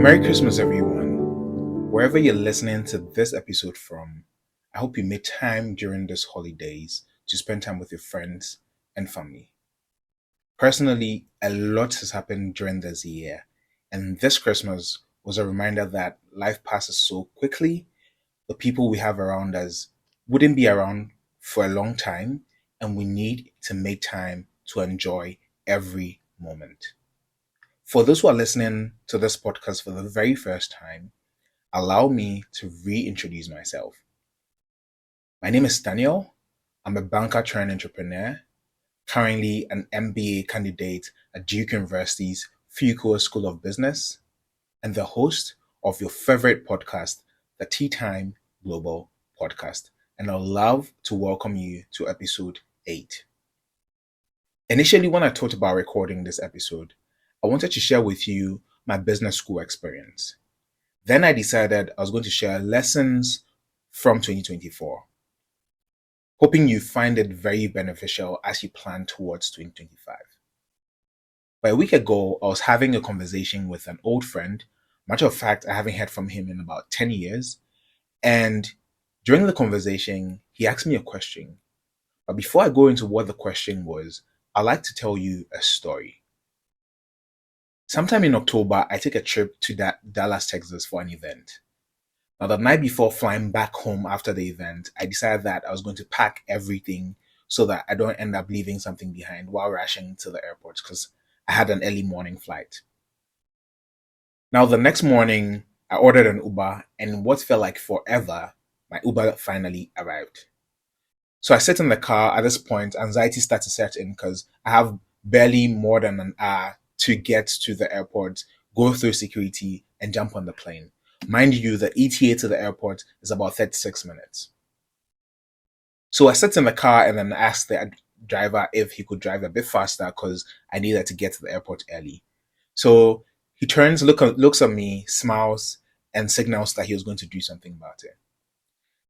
Merry Christmas, everyone. Wherever you're listening to this episode from, I hope you made time during these holidays to spend time with your friends and family. Personally, a lot has happened during this year, and this Christmas was a reminder that life passes so quickly. The people we have around us wouldn't be around for a long time, and we need to make time to enjoy every moment. For those who are listening to this podcast for the very first time, allow me to reintroduce myself. My name is Daniel. I'm a banker turned entrepreneur, currently an MBA candidate at Duke University's Fuqua School of Business, and the host of your favorite podcast, the Tea Time Global Podcast. And I'd love to welcome you to episode 8. Initially, when I thought about recording this episode, I wanted to share with you my business school experience. Then I decided I was going to share lessons from 2024, hoping you find it very beneficial as you plan towards 2025. But a week ago, I was having a conversation with an old friend. Matter of fact, I haven't heard from him in about 10 years. And during the conversation, he asked me a question. But before I go into what the question was, I'd like to tell you a story. Sometime in October, I took a trip to Dallas, Texas for an event. Now, the night before flying back home after the event, I decided that I was going to pack everything so that I don't end up leaving something behind while rushing to the airport because I had an early morning flight. Now, the next morning, I ordered an Uber, and in what felt like forever, my Uber finally arrived. So I sit in the car. At this point, anxiety starts to set in because I have barely more than an hour to get to the airport, go through security, and jump on the plane. Mind you, the ETA to the airport is about 36 minutes. So I sat in the car and then asked the driver if he could drive a bit faster because I needed to get to the airport early. So he turns, looks at me, smiles, and signals that he was going to do something about it.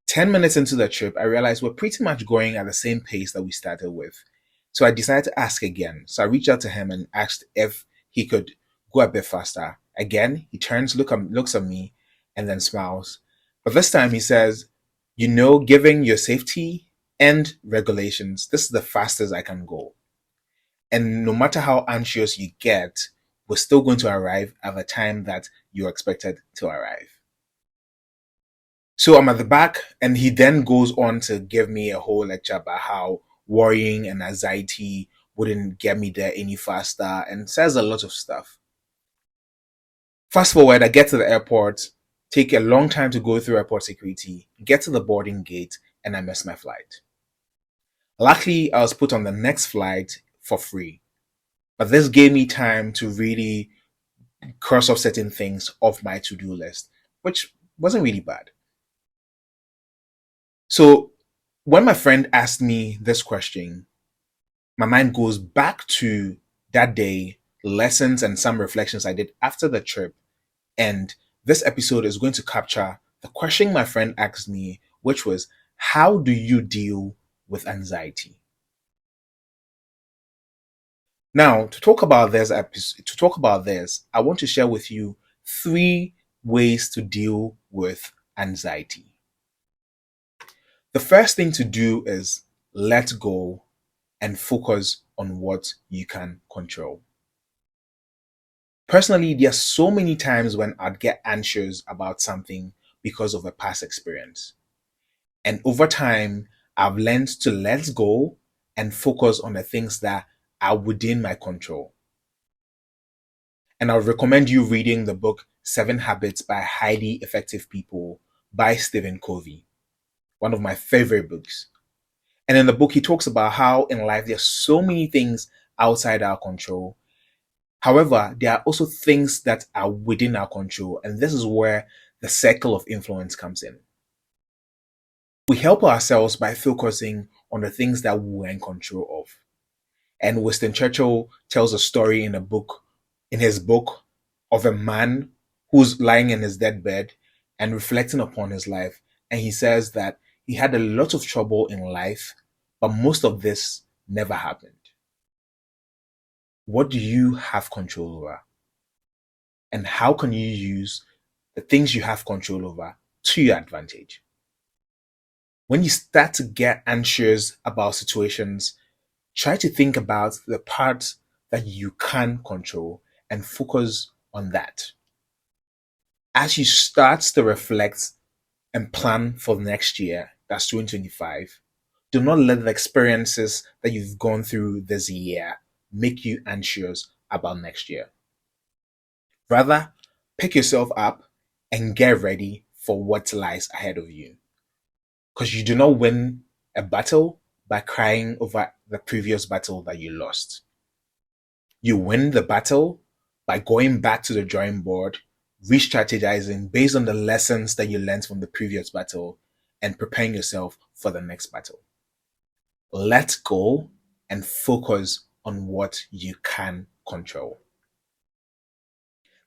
10 minutes into the trip, I realized we're pretty much going at the same pace that we started with. So I decided to ask again. So I reached out to him and asked if he could go a bit faster. Again, he turns, looks at me, and then smiles. But this time he says, given your safety and regulations, this is the fastest I can go. And no matter how anxious you get, we're still going to arrive at the time that you're expected to arrive. So I'm at the back, and he then goes on to give me a whole lecture about how worrying and anxiety wouldn't get me there any faster and says a lot of stuff. Fast forward, I get to the airport, take a long time to go through airport security, get to the boarding gate, and I miss my flight. Luckily, I was put on the next flight for free. But this gave me time to really cross off certain things off my to-do list, which wasn't really bad. So when my friend asked me this question, my mind goes back to that day, lessons, and some reflections I did after the trip. And this episode is going to capture the question my friend asked me, which was, how do you deal with anxiety? Now, to talk about this, I want to share with you 3 ways to deal with anxiety. The first thing to do is let go and focus on what you can control. Personally, there are so many times when I'd get anxious about something because of a past experience. And over time, I've learned to let go and focus on the things that are within my control. And I would recommend you reading the book 7 Habits by Highly Effective People by Stephen Covey, one of my favorite books. And in the book, he talks about how in life there's so many things outside our control. However, there are also things that are within our control, and this is where the circle of influence comes in. We help ourselves by focusing on the things that we're in control of. And Winston Churchill tells a story in his book, of a man who's lying in his deathbed and reflecting upon his life. And he says that he had a lot of trouble in life, but most of this never happened. What do you have control over? And how can you use the things you have control over to your advantage? When you start to get anxious about situations, try to think about the parts that you can control and focus on that. As you start to reflect and plan for the next year, that's 2025, do not let the experiences that you've gone through this year make you anxious about next year. Rather, pick yourself up and get ready for what lies ahead of you. Because you do not win a battle by crying over the previous battle that you lost. You win the battle by going back to the drawing board, re strategizing based on the lessons that you learned from the previous battle, and preparing yourself for the next battle. Let go and focus on what you can control.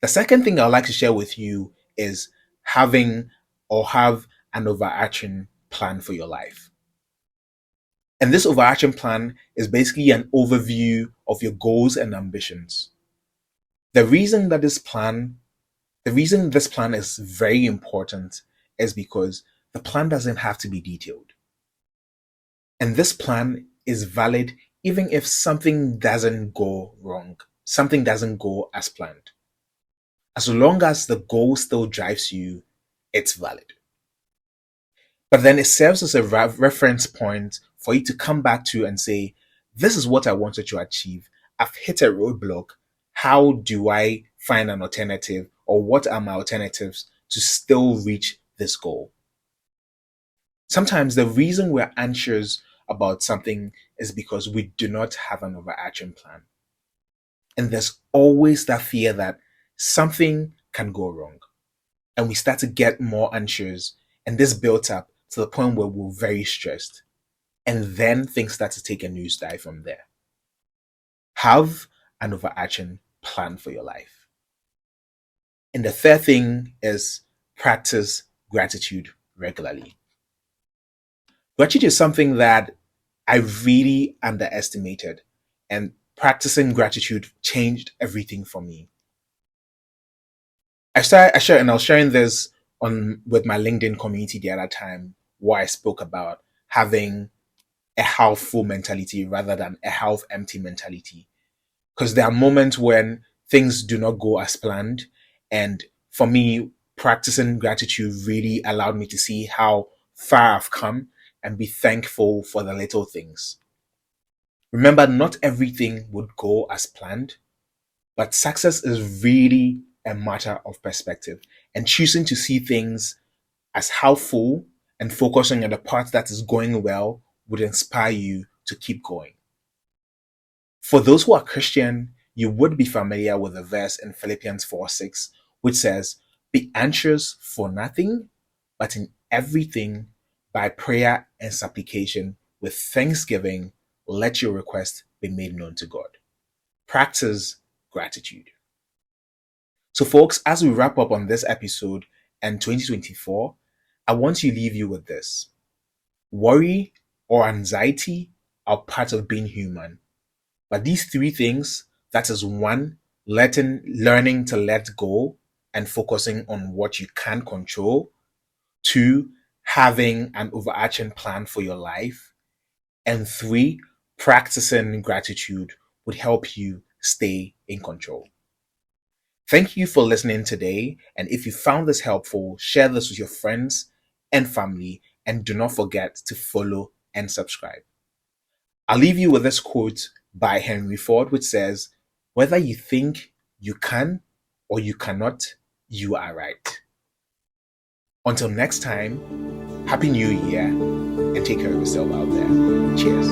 The second thing I'd like to share with you is having or have an overarching plan for your life. And this overarching plan is basically an overview of your goals and ambitions. The reason that the reason this plan is very important is because the plan doesn't have to be detailed. And this plan is valid even if something doesn't go wrong, something doesn't go as planned. As long as the goal still drives you, it's valid. But then it serves as a reference point for you to come back to and say, this is what I wanted to achieve. I've hit a roadblock. How do I find an alternative, or what are my alternatives to still reach this goal? Sometimes the reason we're anxious about something is because we do not have an overarching plan. And there's always that fear that something can go wrong. And we start to get more anxious, and this built up to the point where we're very stressed. And then things start to take a nosedive from there. Have an overarching plan for your life. And the third thing is practice gratitude regularly. Gratitude is something that I really underestimated, and practicing gratitude changed everything for me. I was sharing this on with my LinkedIn community the other time, where I spoke about having a half full mentality rather than a half empty mentality. Because there are moments when things do not go as planned, and for me, practicing gratitude really allowed me to see how far I've come and be thankful for the little things. Remember, not everything would go as planned, but success is really a matter of perspective, and choosing to see things as how full and focusing on the part that is going well would inspire you to keep going. For those who are Christian, you would be familiar with the verse in Philippians 4:6, which says, be anxious for nothing, but in everything, by prayer and supplication, with thanksgiving, let your request be made known to God. Practice gratitude. So, folks, as we wrap up on this episode and 2024, I want to leave you with this. Worry or anxiety are part of being human. But these three things, that is one, learning to let go and focusing on what you can control. Two, having an overarching plan for your life. And three, practicing gratitude would help you stay in control. Thank you for listening today. And if you found this helpful, share this with your friends and family. And do not forget to follow and subscribe. I'll leave you with this quote by Henry Ford, which says, whether you think you can or you cannot, you are right. Until next time, Happy New Year and take care of yourself out there. Cheers.